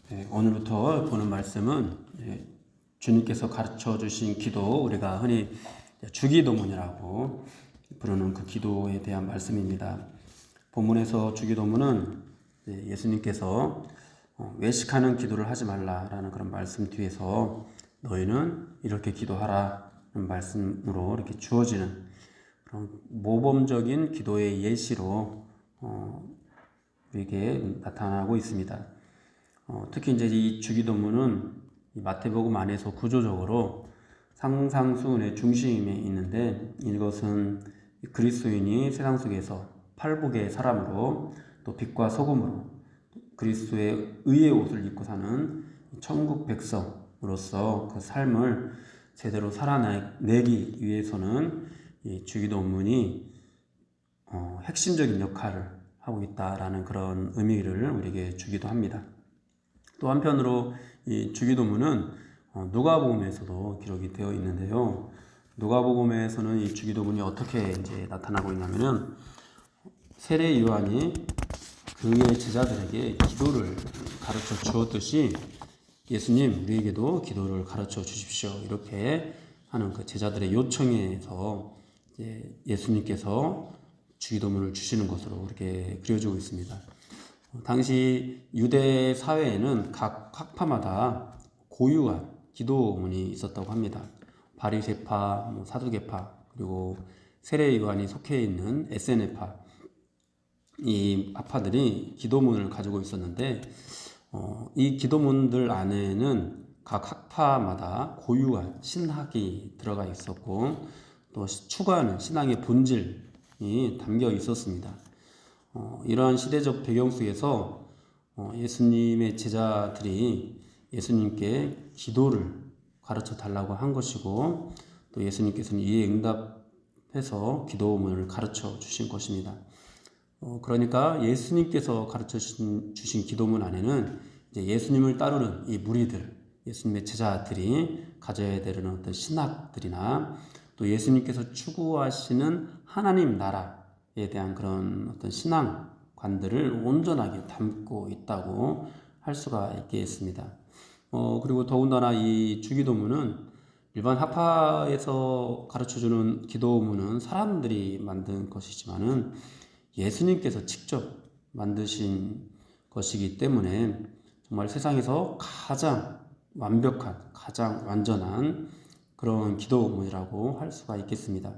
오늘부터 보는 말씀은 주님께서 가르쳐 주신 기도, 우리가 흔히 주기도문이라고 부르는 그 기도에 대한 말씀입니다. 본문에서 주기도문은 예수님께서 외식하는 기도를 하지 말라라는 그런 말씀 뒤에서 너희는 이렇게 기도하라는 말씀으로 이렇게 주어지는 그런 모범적인 기도의 예시로 우리에게 나타나고 있습니다. 특히 이제 이 주기도문은 이 마태복음 안에서 구조적으로 상상수훈의 중심에 있는데, 이것은 그리스도인이 세상 속에서 팔복의 사람으로 또 빛과 소금으로 그리스도의 의의 옷을 입고 사는 천국 백성으로서 그 삶을 제대로 살아내기 위해서는 이 주기도문이 핵심적인 역할을 하고 있다라는 그런 의미를 우리에게 주기도 합니다. 또 한편으로 이 주기도문은 누가복음에서도 기록이 되어 있는데요. 누가복음에서는 이 주기도문이 어떻게 이제 나타나고 있냐면은, 세례 요한이 그의 제자들에게 기도를 가르쳐 주었듯이 예수님 우리에게도 기도를 가르쳐 주십시오, 이렇게 하는 그 제자들의 요청에서 이제 예수님께서 주기도문을 주시는 것으로 그렇게 그려지고 있습니다. 당시 유대 사회에는 각 학파마다 고유한 기도문이 있었다고 합니다. 바리새파, 사두개파, 그리고 세례 요한이 속해 있는 에세네파, 이 파파들이 기도문을 가지고 있었는데, 이 기도문들 안에는 각 학파마다 고유한 신학이 들어가 있었고, 또 추구하는 신앙의 본질이 담겨 있었습니다. 이러한 시대적 배경 속에서 예수님의 제자들이 예수님께 기도를 가르쳐 달라고 한 것이고, 또 예수님께서는 이에 응답해서 기도문을 가르쳐 주신 것입니다. 그러니까 예수님께서 가르쳐 주신 기도문 안에는 이제 예수님을 따르는 이 무리들, 예수님의 제자들이 가져야 되는 어떤 신학들이나 또 예수님께서 추구하시는 하나님 나라에 대한 그런 어떤 신앙관들을 온전하게 담고 있다고 할 수가 있겠습니다. 그리고 더군다나 이 주기도문은 일반 학파에서 가르쳐주는 기도문은 사람들이 만든 것이지만은 예수님께서 직접 만드신 것이기 때문에 정말 세상에서 가장 완벽한, 가장 완전한 그런 기도문이라고 할 수가 있겠습니다.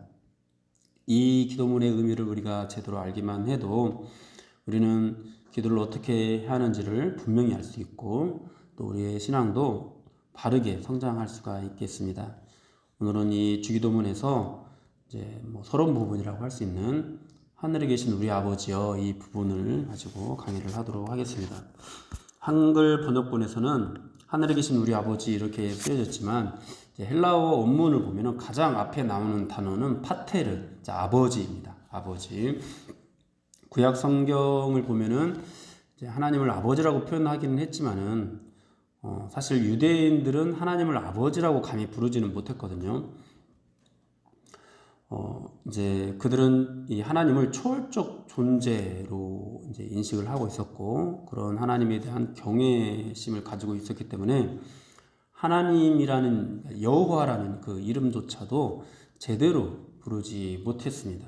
이 기도문의 의미를 우리가 제대로 알기만 해도 우리는 기도를 어떻게 해야 하는지를 분명히 알 수 있고, 또 우리의 신앙도 바르게 성장할 수가 있겠습니다. 오늘은 이 주기도문에서 이제 서론 부분이라고 할 수 있는 하늘에 계신 우리 아버지여, 이 부분을 가지고 강의를 하도록 하겠습니다. 한글 번역본에서는 하늘에 계신 우리 아버지 이렇게 쓰여졌지만, 헬라어 원문을 보면 가장 앞에 나오는 단어는 파테르, 아버지입니다. 아버지. 구약 성경을 보면은 하나님을 아버지라고 표현하기는 했지만은 사실 유대인들은 하나님을 아버지라고 감히 부르지는 못했거든요. 이제 그들은 이 하나님을 초월적 존재로 이제 인식을 하고 있었고, 그런 하나님에 대한 경외심을 가지고 있었기 때문에 하나님이라는, 여호와라는 그 이름조차도 제대로 부르지 못했습니다.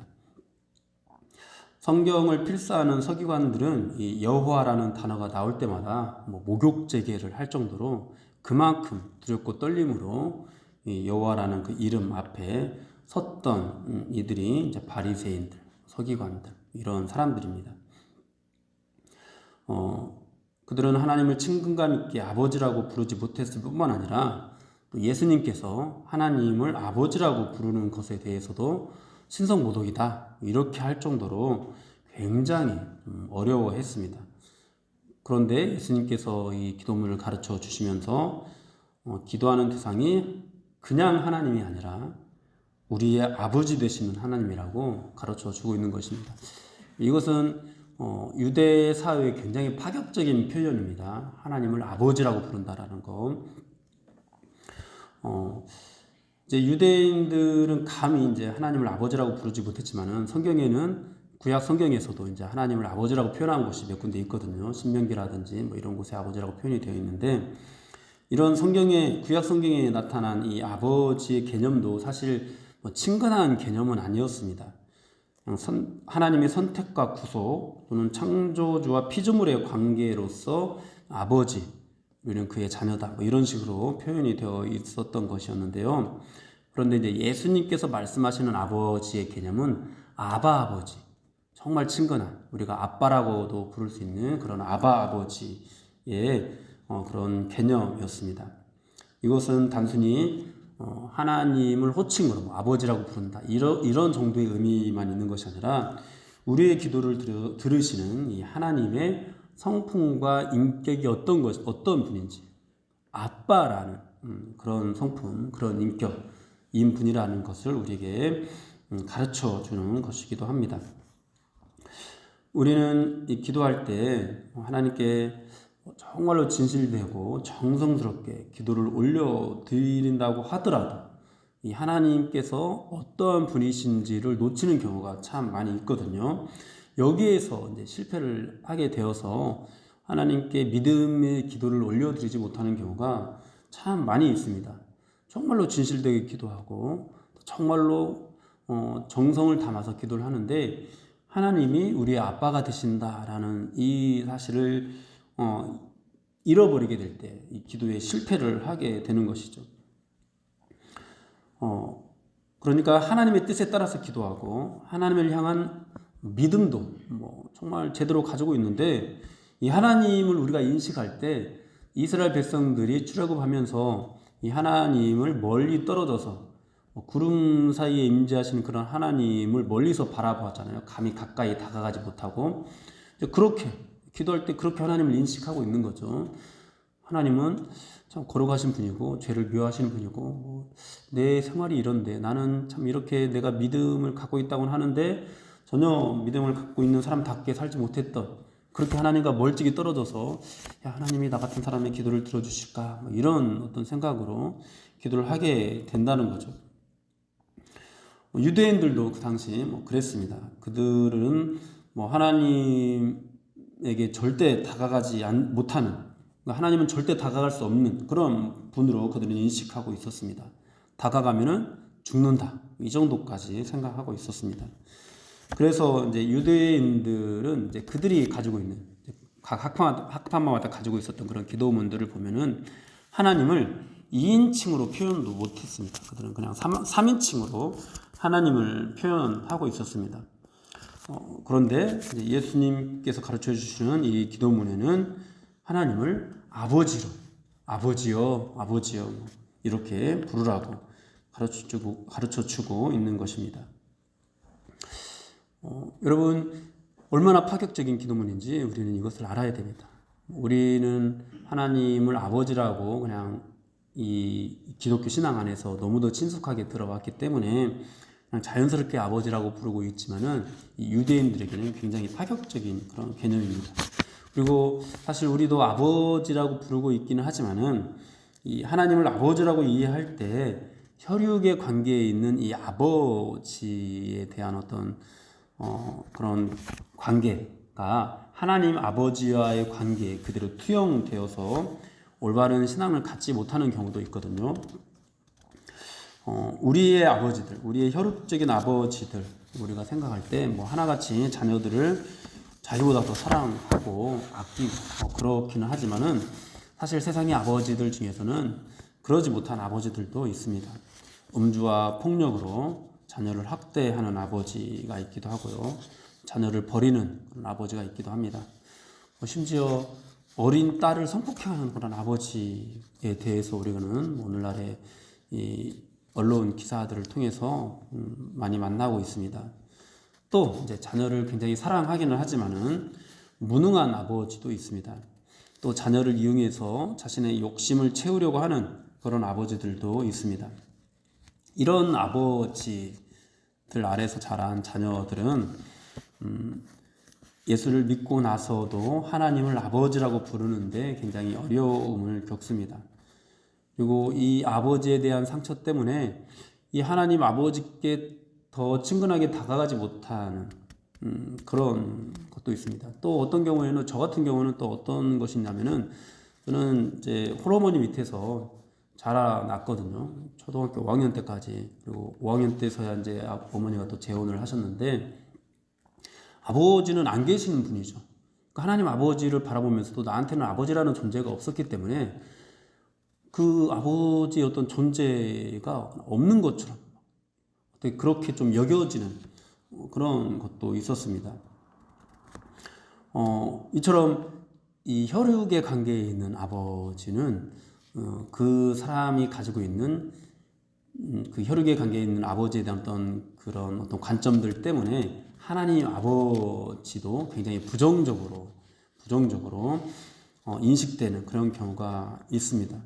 성경을 필사하는 서기관들은 이 여호와라는 단어가 나올 때마다 목욕제계를 할 정도로 그만큼 두렵고 떨림으로 이 여호와라는 그 이름 앞에 섰던 이들이 이제 바리새인들, 서기관들, 이런 사람들입니다. 그들은 하나님을 친근감 있게 아버지라고 부르지 못했을 뿐만 아니라 또 예수님께서 하나님을 아버지라고 부르는 것에 대해서도 신성모독이다, 이렇게 할 정도로 굉장히 어려워했습니다. 그런데 예수님께서 이 기도문을 가르쳐 주시면서 기도하는 대상이 그냥 하나님이 아니라 우리의 아버지 되시는 하나님이라고 가르쳐 주고 있는 것입니다. 이것은 유대 사회의 굉장히 파격적인 표현입니다. 하나님을 아버지라고 부른다라는 거. 이제 유대인들은 감히 이제 하나님을 아버지라고 부르지 못했지만은 성경에는 구약 성경에서도 이제 하나님을 아버지라고 표현한 곳이 몇 군데 있거든요. 신명기라든지 뭐 이런 곳에 아버지라고 표현이 되어 있는데, 이런 구약 성경에 나타난 이 아버지의 개념도 사실 뭐 친근한 개념은 아니었습니다. 하나님의 선택과 구속 또는 창조주와 피조물의 관계로서 아버지, 우리는 그의 자녀다, 뭐 이런 식으로 표현이 되어 있었던 것이었는데요. 그런데 이제 예수님께서 말씀하시는 아버지의 개념은 아바 아버지, 정말 친근한, 우리가 아빠라고도 부를 수 있는 그런 아바 아버지의 그런 개념이었습니다. 이것은 단순히 하나님을 호칭으로 뭐 아버지라고 부른다, 이런 정도의 의미만 있는 것이 아니라 우리의 기도를 들으시는 이 하나님의 성품과 인격이 어떤 분인지, 아빠라는 그런 성품, 그런 인격인 분이라는 것을 우리에게 가르쳐 주는 것이기도 합니다. 우리는 기도할 때 하나님께 정말로 진실되고 정성스럽게 기도를 올려드린다고 하더라도 이 하나님께서 어떠한 분이신지를 놓치는 경우가 참 많이 있거든요. 여기에서 이제 실패를 하게 되어서 하나님께 믿음의 기도를 올려드리지 못하는 경우가 참 많이 있습니다. 정말로 진실되게 기도하고 정말로 정성을 담아서 기도를 하는데 하나님이 우리의 아빠가 되신다라는 이 사실을 잃어버리게 될 때 이 기도에 실패를 하게 되는 것이죠. 그러니까 하나님의 뜻에 따라서 기도하고 하나님을 향한 믿음도 뭐 정말 제대로 가지고 있는데, 이 하나님을 우리가 인식할 때 이스라엘 백성들이 출애굽하면서 이 하나님을 멀리 떨어져서 구름 사이에 임재하시는 그런 하나님을 멀리서 바라보았잖아요. 감히 가까이 다가가지 못하고, 그렇게 기도할 때 그렇게 하나님을 인식하고 있는 거죠. 하나님은 참 거룩하신 분이고 죄를 미워하시는 분이고 내 생활이 이런데 나는 참 이렇게 내가 믿음을 갖고 있다고는 하는데 전혀 믿음을 갖고 있는 사람답게 살지 못했던, 그렇게 하나님과 멀찍이 떨어져서 하나님이 나 같은 사람의 기도를 들어주실까, 뭐 이런 어떤 생각으로 기도를 하게 된다는 거죠. 유대인들도 그 당시 그랬습니다. 그들은 하나님에게 절대 다가가지 못하는, 하나님은 절대 다가갈 수 없는 그런 분으로 그들은 인식하고 있었습니다. 다가가면은 죽는다, 이 정도까지 생각하고 있었습니다. 그래서 이제 유대인들은 이제 그들이 가지고 있는 각 학파마다 가지고 있었던 그런 기도문들을 보면은 하나님을 2인칭으로 표현도 못했습니다. 그들은 그냥 3인칭으로 하나님을 표현하고 있었습니다. 그런데 이제 예수님께서 가르쳐 주시는 이 기도문에는 하나님을 아버지요 이렇게 부르라고 가르쳐 주고 있는 것입니다. 여러분, 얼마나 파격적인 기도문인지 우리는 이것을 알아야 됩니다. 우리는 하나님을 아버지라고 그냥 이 기독교 신앙 안에서 너무도 친숙하게 들어왔기 때문에 그냥 자연스럽게 아버지라고 부르고 있지만은 이 유대인들에게는 굉장히 파격적인 그런 개념입니다. 그리고 사실 우리도 아버지라고 부르고 있기는 하지만은 이 하나님을 아버지라고 이해할 때 혈육의 관계에 있는 이 아버지에 대한 어떤 그런 관계가 하나님 아버지와의 관계에 그대로 투영되어서 올바른 신앙을 갖지 못하는 경우도 있거든요. 우리의 아버지들, 우리의 혈육적인 아버지들, 우리가 생각할 때 하나같이 자녀들을 자기보다 더 사랑하고 아끼고 그렇기는 하지만은 사실 세상의 아버지들 중에서는 그러지 못한 아버지들도 있습니다. 음주와 폭력으로 자녀를 학대하는 아버지가 있기도 하고요. 자녀를 버리는 그런 아버지가 있기도 합니다. 심지어 어린 딸을 성폭행하는 그런 아버지에 대해서 우리는 오늘날의 이 언론 기사들을 통해서 많이 만나고 있습니다. 또 이제 자녀를 굉장히 사랑하기는 하지만은 무능한 아버지도 있습니다. 또 자녀를 이용해서 자신의 욕심을 채우려고 하는 그런 아버지들도 있습니다. 이런 아버지들 아래서 자란 자녀들은 예수를 믿고 나서도 하나님을 아버지라고 부르는데 굉장히 어려움을 겪습니다. 그리고 이 아버지에 대한 상처 때문에 이 하나님 아버지께 더 친근하게 다가가지 못하는 그런 것도 있습니다. 또 어떤 경우에는 저 같은 경우는 또 어떤 것이 있냐면은 저는 이제 홀어머니 밑에서 자라났거든요. 초등학교 5학년 때까지. 그리고 5학년 때서야 이제 어머니가 또 재혼을 하셨는데 아버지는 안 계시는 분이죠. 그러니까 하나님 아버지를 바라보면서도 나한테는 아버지라는 존재가 없었기 때문에 그 아버지의 어떤 존재가 없는 것처럼 그렇게 좀 여겨지는 그런 것도 있었습니다. 이처럼 이 혈육의 관계에 있는 아버지는 그 사람이 가지고 있는 그 혈육의 관계에 있는 아버지에 대한 그런 어떤 관점들 때문에 하나님 아버지도 굉장히 부정적으로 인식되는 그런 경우가 있습니다.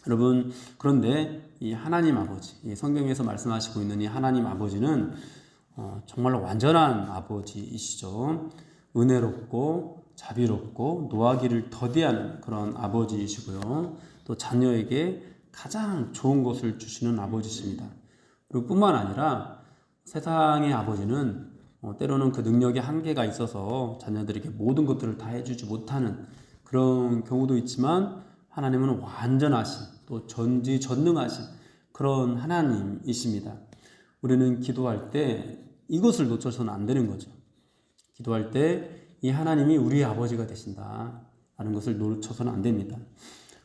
여러분, 그런데 이 하나님 아버지, 이 성경에서 말씀하시고 있는 이 하나님 아버지는 정말로 완전한 아버지이시죠. 은혜롭고 자비롭고 노하기를 더디하는 그런 아버지이시고요. 또 자녀에게 가장 좋은 것을 주시는 아버지십니다. 그리고 뿐만 아니라 세상의 아버지는 때로는 그 능력에 한계가 있어서 자녀들에게 모든 것들을 다 해주지 못하는 그런 경우도 있지만 하나님은 완전하신 또 전지전능하신 그런 하나님이십니다. 우리는 기도할 때 이것을 놓쳐서는 안 되는 거죠. 기도할 때 이 하나님이 우리의 아버지가 되신다라는 것을 놓쳐서는 안 됩니다.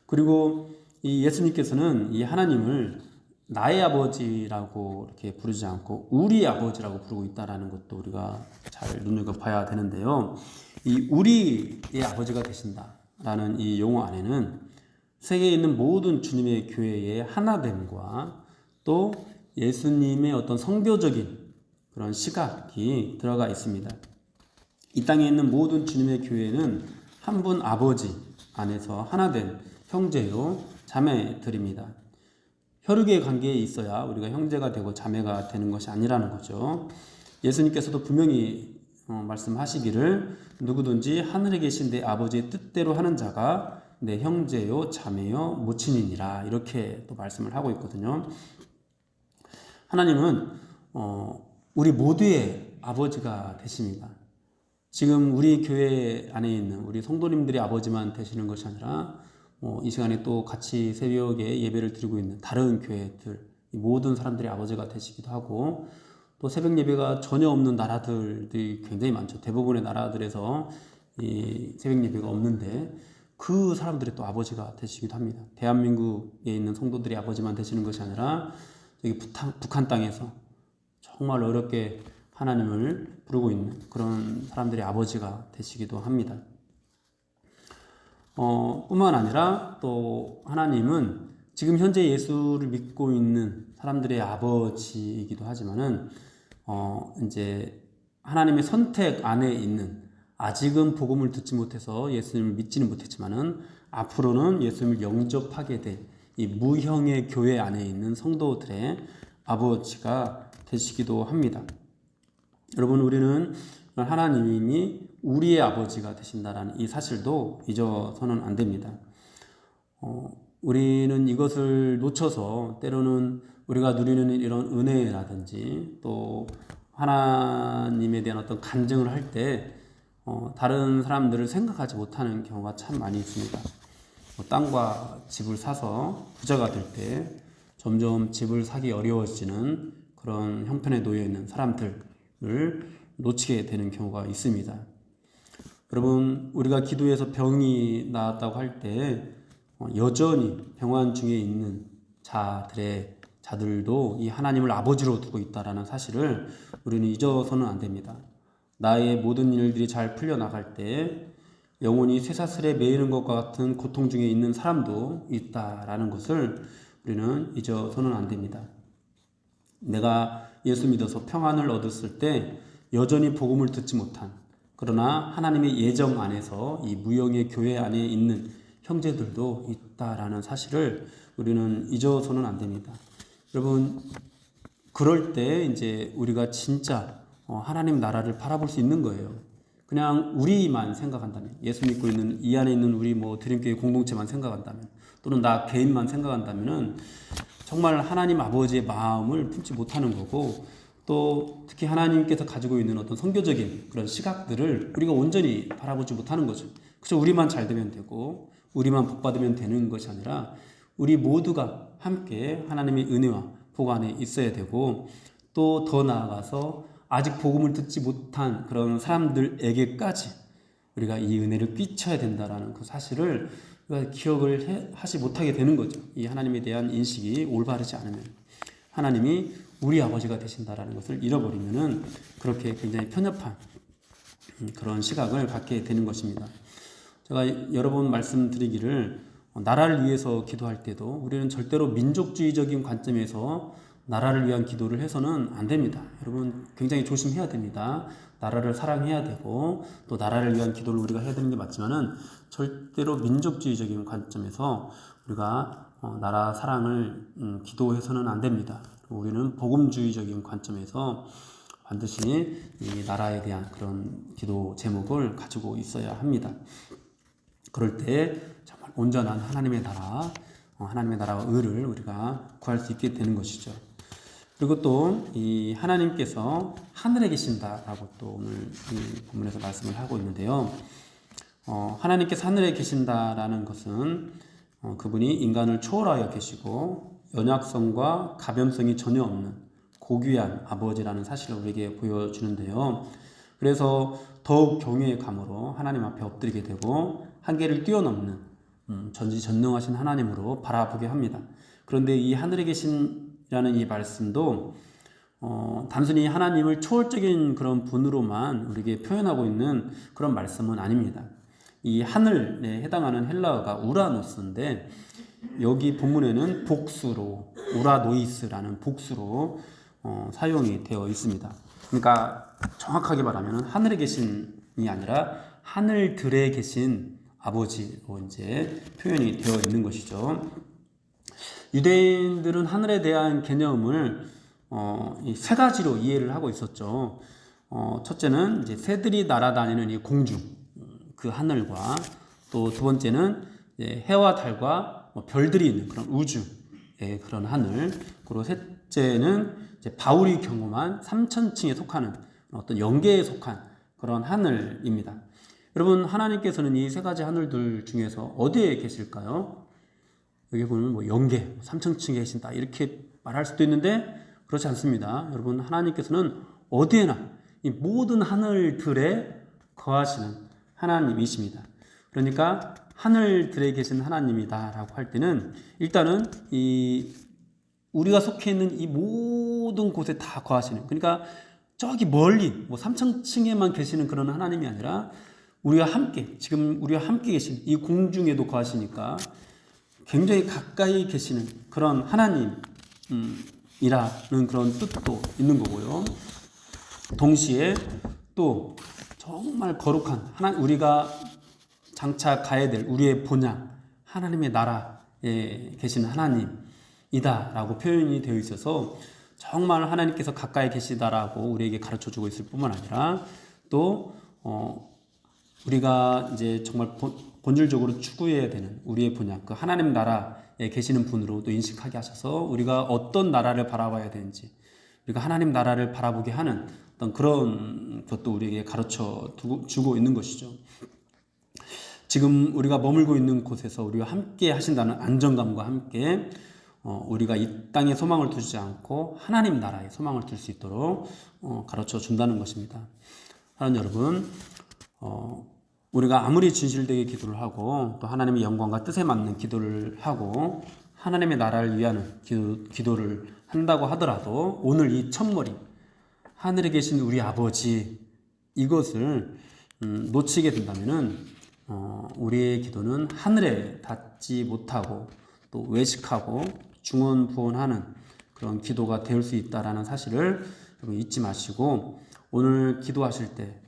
그리고 이 예수님께서는 이 하나님을 나의 아버지라고 이렇게 부르지 않고 우리의 아버지라고 부르고 있다라는 것도 우리가 잘 눈여겨봐야 되는데요. 이 우리의 아버지가 되신다라는 이 용어 안에는 세계에 있는 모든 주님의 교회의 하나됨과 또 예수님의 어떤 성교적인 그런 시각이 들어가 있습니다. 이 땅에 있는 모든 주님의 교회는 한 분 아버지 안에서 하나된 형제요 자매들입니다. 혈육의 관계에 있어야 우리가 형제가 되고 자매가 되는 것이 아니라는 거죠. 예수님께서도 분명히 말씀하시기를 누구든지 하늘에 계신 내 아버지의 뜻대로 하는 자가 내 형제요 자매요 모친이니라 이렇게 또 말씀을 하고 있거든요. 하나님은 우리 모두의 아버지가 되십니다. 지금 우리 교회 안에 있는 우리 성도님들의 아버지만 되시는 것이 아니라 이 시간에 또 같이 새벽에 예배를 드리고 있는 다른 교회들 모든 사람들의 아버지가 되시기도 하고 또 새벽 예배가 전혀 없는 나라들이 굉장히 많죠. 대부분의 나라들에서 이 새벽 예배가 없는데 그 사람들의 또 아버지가 되시기도 합니다. 대한민국에 있는 성도들의 아버지만 되시는 것이 아니라 여기 북한 땅에서 정말 어렵게 하나님을 부르고 있는 그런 사람들의 아버지가 되시기도 합니다. 뿐만 아니라 또 하나님은 지금 현재 예수를 믿고 있는 사람들의 아버지이기도 하지만은 이제 하나님의 선택 안에 있는 아직은 복음을 듣지 못해서 예수님을 믿지는 못했지만은 앞으로는 예수님을 영접하게 될 이 무형의 교회 안에 있는 성도들의 아버지가 되시기도 합니다. 여러분, 우리는 하나님이 우리의 아버지가 되신다라는 이 사실도 잊어서는 안 됩니다. 우리는 이것을 놓쳐서 때로는 우리가 누리는 이런 은혜라든지 또 하나님에 대한 어떤 간증을 할 때 다른 사람들을 생각하지 못하는 경우가 참 많이 있습니다. 땅과 집을 사서 부자가 될 때 점점 집을 사기 어려워지는 그런 형편에 놓여 있는 사람들을 놓치게 되는 경우가 있습니다. 여러분, 우리가 기도해서 병이 나았다고 할 때 여전히 병환 중에 있는 자들도 이 하나님을 아버지로 두고 있다라는 사실을 우리는 잊어서는 안 됩니다. 나의 모든 일들이 잘 풀려나갈 때 영혼이 쇠사슬에 매이는 것과 같은 고통 중에 있는 사람도 있다라는 것을 우리는 잊어서는 안 됩니다. 내가 예수 믿어서 평안을 얻었을 때 여전히 복음을 듣지 못한 그러나 하나님의 예정 안에서 이 무형의 교회 안에 있는 형제들도 있다라는 사실을 우리는 잊어서는 안 됩니다. 여러분, 그럴 때 이제 우리가 진짜 하나님 나라를 바라볼 수 있는 거예요. 그냥 우리만 생각한다면, 예수 믿고 있는 이 안에 있는 우리 드림교회 공동체만 생각한다면, 또는 나 개인만 생각한다면은 정말 하나님 아버지의 마음을 품지 못하는 거고, 또 특히 하나님께서 가지고 있는 어떤 선교적인 그런 시각들을 우리가 온전히 바라보지 못하는 거죠. 그저 우리만 잘 되면 되고 우리만 복받으면 되는 것이 아니라 우리 모두가 함께 하나님의 은혜와 복 안에 있어야 되고, 또 더 나아가서 아직 복음을 듣지 못한 그런 사람들에게까지 우리가 이 은혜를 끼쳐야 된다라는 그 사실을 우리가 기억을 하지 못하게 되는 거죠. 이 하나님에 대한 인식이 올바르지 않으면, 하나님이 우리 아버지가 되신다라는 것을 잃어버리면은 그렇게 굉장히 편협한 그런 시각을 갖게 되는 것입니다. 제가 여러 번 말씀드리기를, 나라를 위해서 기도할 때도 우리는 절대로 민족주의적인 관점에서 나라를 위한 기도를 해서는 안 됩니다. 여러분 굉장히 조심해야 됩니다. 나라를 사랑해야 되고 또 나라를 위한 기도를 우리가 해야 되는 게 맞지만은 절대로 민족주의적인 관점에서 우리가 나라 사랑을 기도해서는 안 됩니다. 우리는 복음주의적인 관점에서 반드시 이 나라에 대한 그런 기도 제목을 가지고 있어야 합니다. 그럴 때 정말 온전한 하나님의 나라와 의를 우리가 구할 수 있게 되는 것이죠. 그리고 또 이 하나님께서 하늘에 계신다라고 또 오늘 이 본문에서 말씀을 하고 있는데요. 하나님께서 하늘에 계신다라는 것은 그분이 인간을 초월하여 계시고 연약성과 가변성이 전혀 없는 고귀한 아버지라는 사실을 우리에게 보여주는데요. 그래서 더욱 경외의 감으로 하나님 앞에 엎드리게 되고 한계를 뛰어넘는 전지전능하신 하나님으로 바라보게 합니다. 그런데 이 하늘에 계신이라는 이 말씀도 단순히 하나님을 초월적인 그런 분으로만 우리에게 표현하고 있는 그런 말씀은 아닙니다. 이 하늘에 해당하는 헬라어가 우라노스인데 여기 본문에는 복수로 우라노이스라는 복수로 사용이 되어 있습니다. 그러니까 정확하게 말하면 하늘에 계신이 아니라 하늘들에 계신 아버지로 이제 표현이 되어 있는 것이죠. 유대인들은 하늘에 대한 개념을 이 세 가지로 이해를 하고 있었죠. 첫째는 이제 새들이 날아다니는 이 공중, 그 하늘과, 또 두 번째는 해와 달과 별들이 있는 그런 우주의 그런 하늘, 그리고 셋째는 이제 바울이 경험한 삼천층에 속하는 어떤 영계에 속한 그런 하늘입니다. 여러분, 하나님께서는 이 세 가지 하늘들 중에서 어디에 계실까요? 여기 보면 뭐 영계, 삼천층에 계신다 이렇게 말할 수도 있는데 그렇지 않습니다. 여러분, 하나님께서는 어디에나 이 모든 하늘들에 거하시는 하나님이십니다. 그러니까 하늘들에 계신 하나님이다라고 할 때는 일단은 이 우리가 속해 있는 이 모든 곳에 다 거하시는, 그러니까 저기 멀리 뭐 삼천층에만 계시는 그런 하나님이 아니라 지금 우리와 함께 계신 이 공중에도 거하시니까 굉장히 가까이 계시는 그런 하나님이라는 그런 뜻도 있는 거고요. 동시에 또 정말 거룩한 우리가 장차 가야 될 우리의 본향 하나님의 나라에 계시는 하나님이다라고 표현이 되어 있어서 정말 하나님께서 가까이 계시다라고 우리에게 가르쳐주고 있을 뿐만 아니라 또 우리가 이제 정말 본질적으로 추구해야 되는 우리의 본향, 그 하나님 나라에 계시는 분으로 또 인식하게 하셔서 우리가 어떤 나라를 바라봐야 되는지, 우리가 하나님 나라를 바라보게 하는 어떤 그런 것도 우리에게 가르쳐 주고 있는 것이죠. 지금 우리가 머물고 있는 곳에서 우리와 함께 하신다는 안정감과 함께 우리가 이 땅에 소망을 두지 않고 하나님 나라에 소망을 둘 수 있도록 가르쳐 준다는 것입니다. 사랑하는 여러분, 우리가 아무리 진실되게 기도를 하고 또 하나님의 영광과 뜻에 맞는 기도를 하고 하나님의 나라를 위한 기도를 한다고 하더라도 오늘 이 첫머리 하늘에 계신 우리 아버지, 이것을 놓치게 된다면은 우리의 기도는 하늘에 닿지 못하고 또 외식하고 중언부언하는 그런 기도가 될 수 있다라는 사실을 여러분 잊지 마시고, 오늘 기도하실 때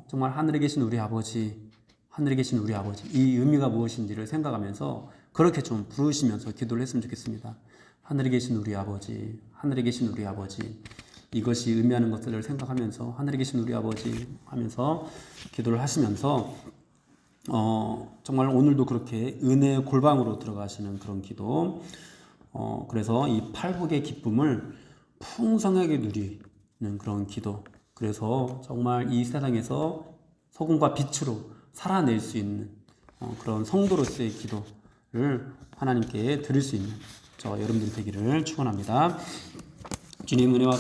정말 하늘에 계신 우리 아버지, 하늘에 계신 우리 아버지, 이 의미가 무엇인지를 생각하면서 그렇게 좀 부르시면서 기도를 했으면 좋겠습니다. 하늘에 계신 우리 아버지, 하늘에 계신 우리 아버지, 이것이 의미하는 것들을 생각하면서 하늘에 계신 우리 아버지 하면서 기도를 하시면서 정말 오늘도 그렇게 은혜의 골방으로 들어가시는 그런 기도, 그래서 이 팔복의 기쁨을 풍성하게 그런 기도. 그래서 정말 이 세상에서 소금과 빛으로 살아낼 수 있는 그런 성도로서의 기도를 하나님께 드릴 수 있는 저 여러분들이 되기를 축원합니다. 주님 은혜와